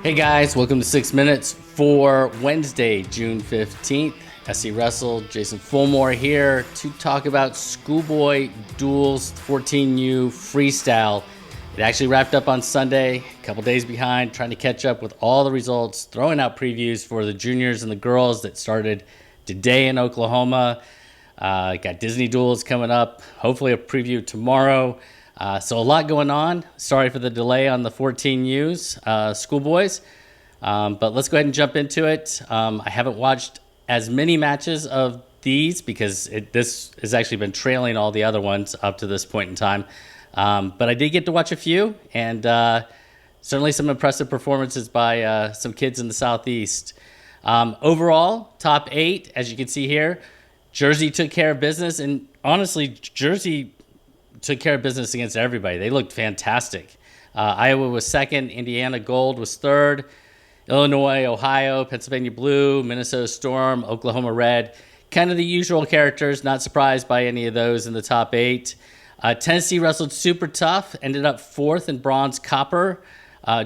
Hey guys, welcome to 6 Minutes for Wednesday, June 15th. SC Wrestle, Jason Fulmore here to talk about Schoolboy Duals 14U Freestyle. It actually wrapped up on Sunday, a couple days behind, trying to catch up with all the results, throwing out previews for the juniors and the girls that started today in Oklahoma. Got Disney Duels coming up, hopefully a preview tomorrow. So a lot going on. Sorry for the delay on the 14Us, Schoolboys. But let's go ahead and jump into it. I haven't watched as many matches of these because this has actually been trailing all the other ones up to this point in time. But I did get to watch a few, and certainly some impressive performances by some kids in the Southeast. Overall, top 8, as you can see here, Jersey took care of business, and honestly, Jersey took care of business against everybody. They looked fantastic. Iowa was second, Indiana Gold was third, Illinois, Ohio, Pennsylvania Blue, Minnesota Storm, Oklahoma Red. Kind of the usual characters, not surprised by any of those in the top 8. Tennessee wrestled super tough, ended up 4th in bronze copper.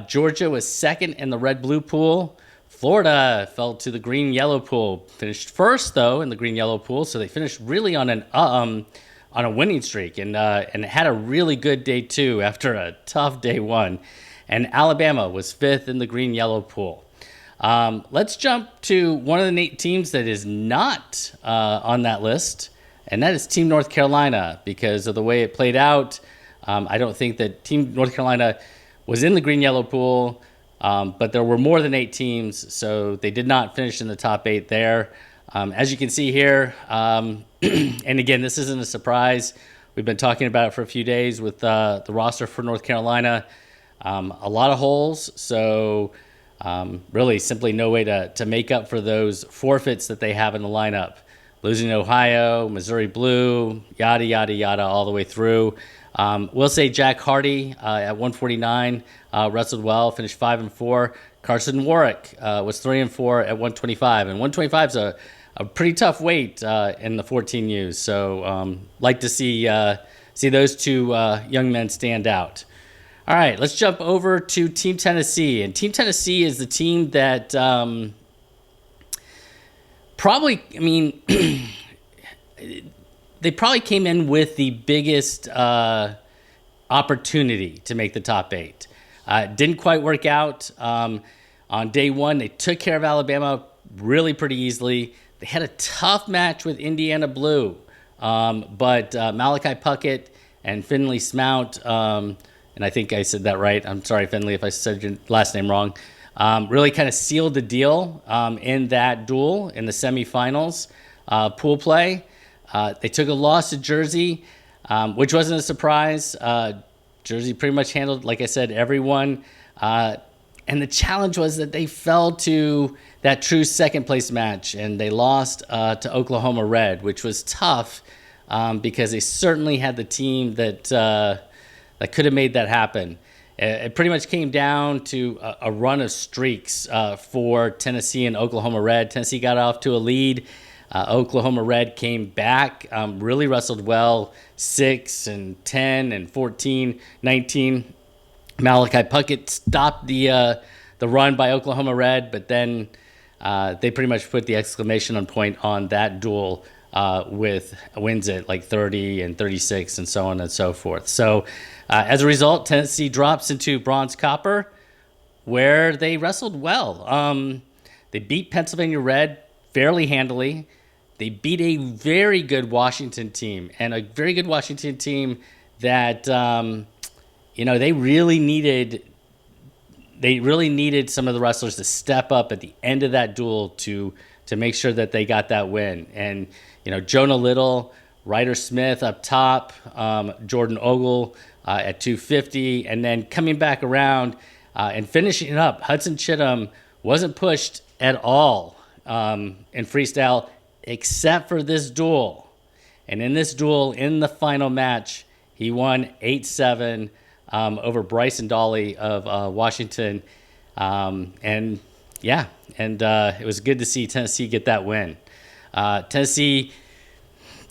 Georgia was 2nd in the red-blue pool. Florida fell to the green-yellow pool. Finished 1st, though, in the green-yellow pool, so they finished really on a winning streak and had a really good day 2 after a tough day 1. And Alabama was 5th in the green-yellow pool. Let's jump to one of the teams that is not on that list, and that is Team North Carolina. Because of the way it played out, I don't think that Team North Carolina was in the green-yellow pool, but there were more than 8 teams, so they did not finish in the top 8 there. As you can see here, and again, this isn't a surprise. We've been talking about it for a few days with the roster for North Carolina. A lot of holes, so really simply no way to make up for those forfeits that they have in the lineup. Losing Ohio, Missouri Blue, yada, yada, yada, all the way through. We'll say Jack Hardy at 149 wrestled well, finished 5-4. Carson Warwick was 3-4 at 125, and 125 is a pretty tough weight in the 14Us. So like to see those two young men stand out. All right, let's jump over to Team Tennessee. And Team Tennessee is the team that they probably came in with the biggest opportunity to make the top 8. Didn't quite work out. On day 1, they took care of Alabama really pretty easily. They had a tough match with Indiana Blue, but Malachi Puckett and Finley Smount, and I think I said that right. I'm sorry, Finley, if I said your last name wrong. Really kind of sealed the deal in that duel in the semifinals pool play. They took a loss to Jersey, which wasn't a surprise. Jersey pretty much handled, like I said, everyone. And the challenge was that they fell to that true second-place match, and they lost to Oklahoma Red, which was tough because they certainly had the team that could have made that happen. It pretty much came down to a run of streaks for Tennessee and Oklahoma Red. Tennessee got off to a lead. Oklahoma Red came back, really wrestled well, 6 and 10 and 14, 19. Malachi Puckett stopped the run by Oklahoma Red, but then they pretty much put the exclamation point on that duel with wins at like 30 and 36 and so on and so forth. So as a result, Tennessee drops into bronze copper, where they wrestled well. They beat Pennsylvania Red fairly handily. They beat a very good Washington team, and a very good Washington team that they really needed some of the wrestlers to step up at the end of that duel to make sure that they got that win. And Jonah Little, Ryder Smith up top, Jordan Ogle at 250, and then coming back around and finishing it up. Hudson Chittum wasn't pushed at all in freestyle except for this duel. And in this duel, in the final match, he won 8-7 over Bryson Dolly of Washington. It was good to see Tennessee get that win. Tennessee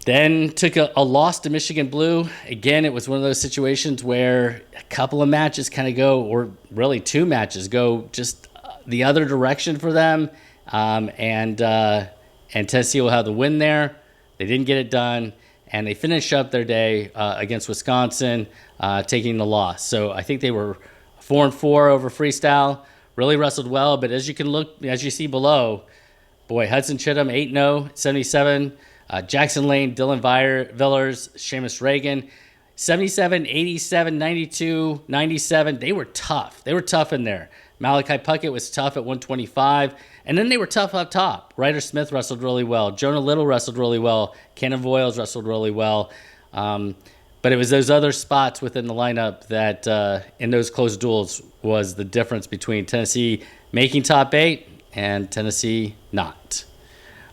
then took a loss to Michigan Blue. Again, it was one of those situations where a couple of matches kind of go, or really 2 matches go just the other direction for them, and Tennessee will have the win there. They didn't get it done, and they finished up their day against Wisconsin, taking the loss. So I think they were 4-4 over Freestyle. Really wrestled well, but as you see below, boy, Hudson Chittum 8-0, 77. Jackson Lane, Dylan Villers, Seamus Reagan, 77, 87, 92, 97. They were tough. They were tough in there. Malachi Puckett was tough at 125. And then they were tough up top. Ryder Smith wrestled really well. Jonah Little wrestled really well. Cannon Voiles wrestled really well. But it was those other spots within the lineup that, in those close duels, was the difference between Tennessee making top 8 and Tennessee not.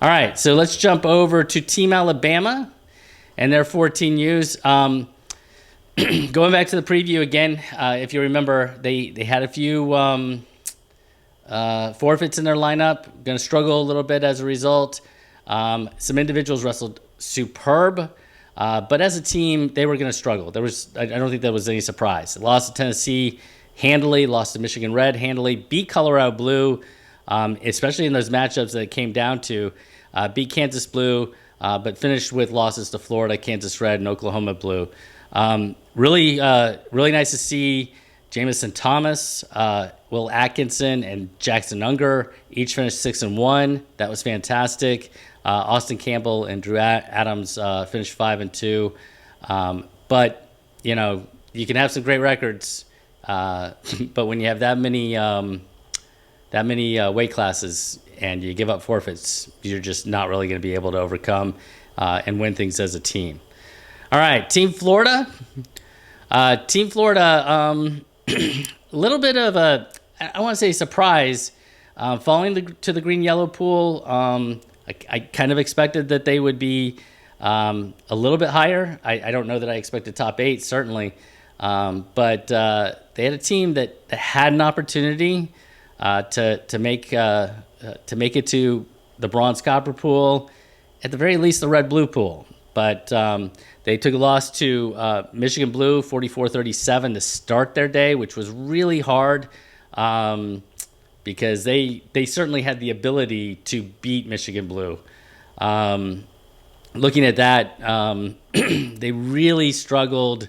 All right, so let's jump over to Team Alabama and their 14Us. Going back to the preview again, if you remember, they had a few forfeits in their lineup. Going to struggle a little bit as a result. Some individuals wrestled superb, but as a team, they were going to struggle. I don't think there was any surprise. They lost to Tennessee handily, lost to Michigan Red handily, beat Colorado Blue, especially in those matchups that it came down to, beat Kansas Blue, but finished with losses to Florida, Kansas Red, and Oklahoma Blue. Really nice to see Jamison Thomas, Will Atkinson, and Jackson Unger each finished 6-1. That was fantastic. Austin Campbell and Drew Adams finished 5-2. But you can have some great records, but when you have that many weight classes and you give up forfeits, you're just not really going to be able to overcome and win things as a team. All right, Team Florida. Team Florida, a little bit of a, I want to say, surprise. Falling to the green-yellow pool, I kind of expected that they would be a little bit higher. I don't know that I expected top 8, certainly. But they had a team that had an opportunity to make it to the bronze-copper pool, at the very least the red-blue pool. But they took a loss to Michigan Blue, 44-37, to start their day, which was really hard because they certainly had the ability to beat Michigan Blue. Looking at that, they really struggled.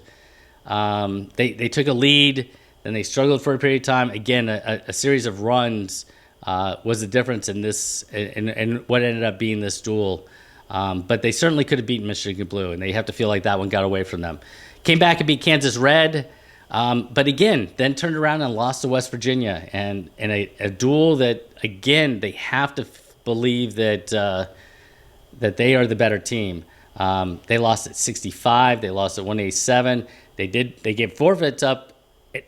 They took a lead, then they struggled for a period of time. Again, a series of runs was the difference in this, and what ended up being this duel. But they certainly could have beaten Michigan Blue, and they have to feel like that one got away from them. Came back and beat Kansas Red, but again, then turned around and lost to West Virginia. And in a duel that, again, they have to believe that they are the better team. They lost at 65. They lost at 187. They gave forfeits up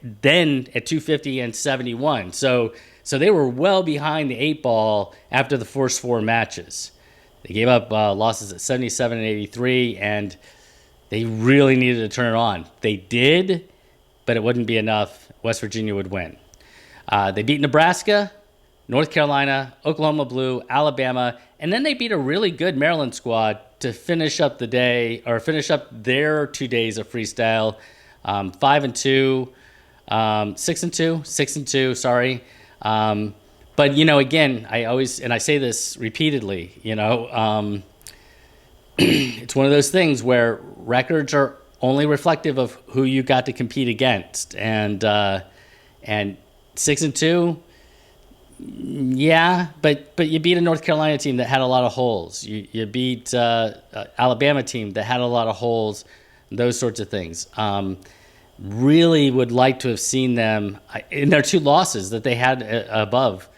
then at 250 and 71. So they were well behind the 8 ball after the first 4 matches. They gave up losses at 77 and 83, and they really needed to turn it on. They did, but it wouldn't be enough. West Virginia would win. They beat Nebraska, North Carolina, Oklahoma Blue, Alabama, and then they beat a really good Maryland squad to finish up the day, or finish up their 2 days of freestyle. 5-2, 6-2, sorry. But, again, I say this repeatedly, it's one of those things where records are only reflective of who you got to compete against. And 6-2, yeah, but you beat a North Carolina team that had a lot of holes. You beat Alabama team that had a lot of holes, those sorts of things. Really would like to have seen them in their 2 losses that they had above.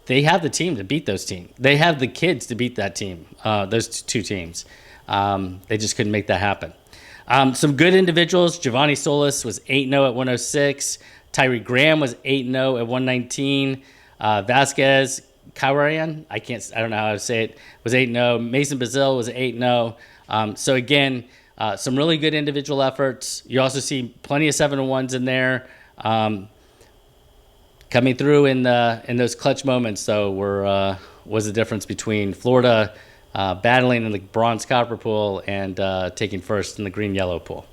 They have the team to beat those teams. They have the kids to beat that team, those 2 teams. They just couldn't make that happen. Some good individuals. Giovanni Solis was 8-0 at 106. Tyree Graham was 8-0 at 119. Vasquez Kawarian, I don't know how to say it, was 8-0. Mason Bazil was 8-0. So again, some really good individual efforts. You also see plenty of 7-1s in there. Coming through in those clutch moments, though, was the difference between Florida battling in the bronze-copper pool and taking first in the green-yellow pool.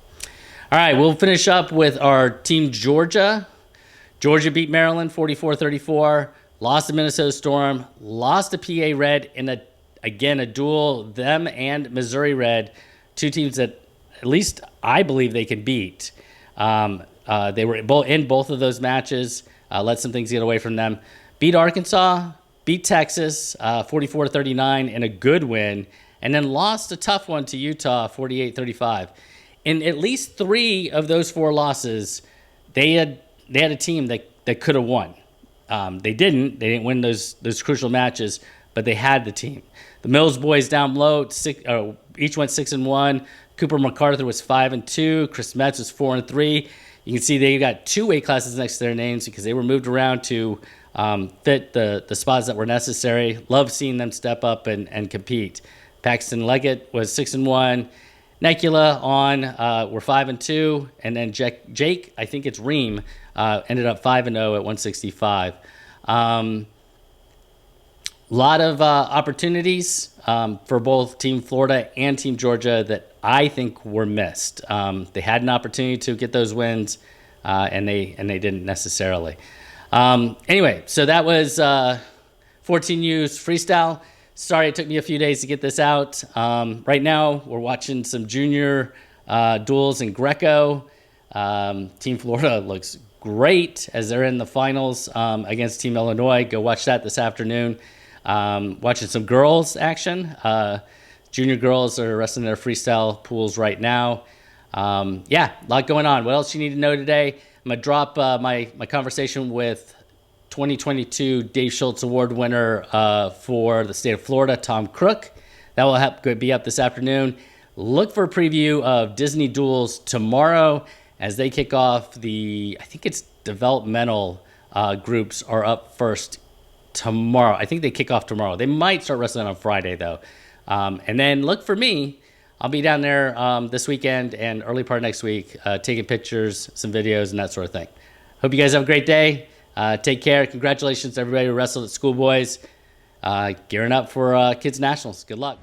All right, we'll finish up with our Team Georgia. Georgia beat Maryland 44-34, lost to Minnesota Storm, lost to PA Red in a duel, them and Missouri Red, two teams that at least I believe they can beat. They were in both of those matches, let some things get away from them. Beat Arkansas, beat Texas 44-39 in a good win, and then lost a tough one to Utah 48-35. In at least 3 of those 4 losses, they had a team that could have won. They didn't win those crucial matches, but they had the team. The Mills boys down low, each went 6-1. Cooper MacArthur was 5-2. Chris Metz was 4-3. You can see they got 2 weight classes next to their names because they were moved around to fit the spots that were necessary. Love seeing them step up and compete. Paxton Leggett was 6-1. Necula were 5-2, and then Jake, I think it's Ream, ended up 5-0 at 165. Lot of opportunities for both Team Florida and Team Georgia that I think were missed. They had an opportunity to get those wins, and they didn't necessarily. Anyway, so that was 14U's freestyle. Sorry it took me a few days to get this out. Right now, we're watching some junior duels in Greco. Team Florida looks great as they're in the finals against Team Illinois. Go watch that this afternoon. Watching some girls action. Junior girls are wrestling their freestyle pools right now. Yeah, a lot going on. What else you need to know today? I'm going to drop my conversation with 2022 Dave Schultz Award winner for the state of Florida, Tom Crook. That will be up this afternoon. Look for a preview of Disney Duels tomorrow as they kick off I think it's developmental groups are up first tomorrow. I think they kick off tomorrow. They might start wrestling on Friday, though. And then look for me. I'll be down there this weekend and early part of next week taking pictures, some videos, and that sort of thing. Hope you guys have a great day. Take care. Congratulations to everybody who wrestled at Schoolboys. Gearing up for Kids Nationals. Good luck.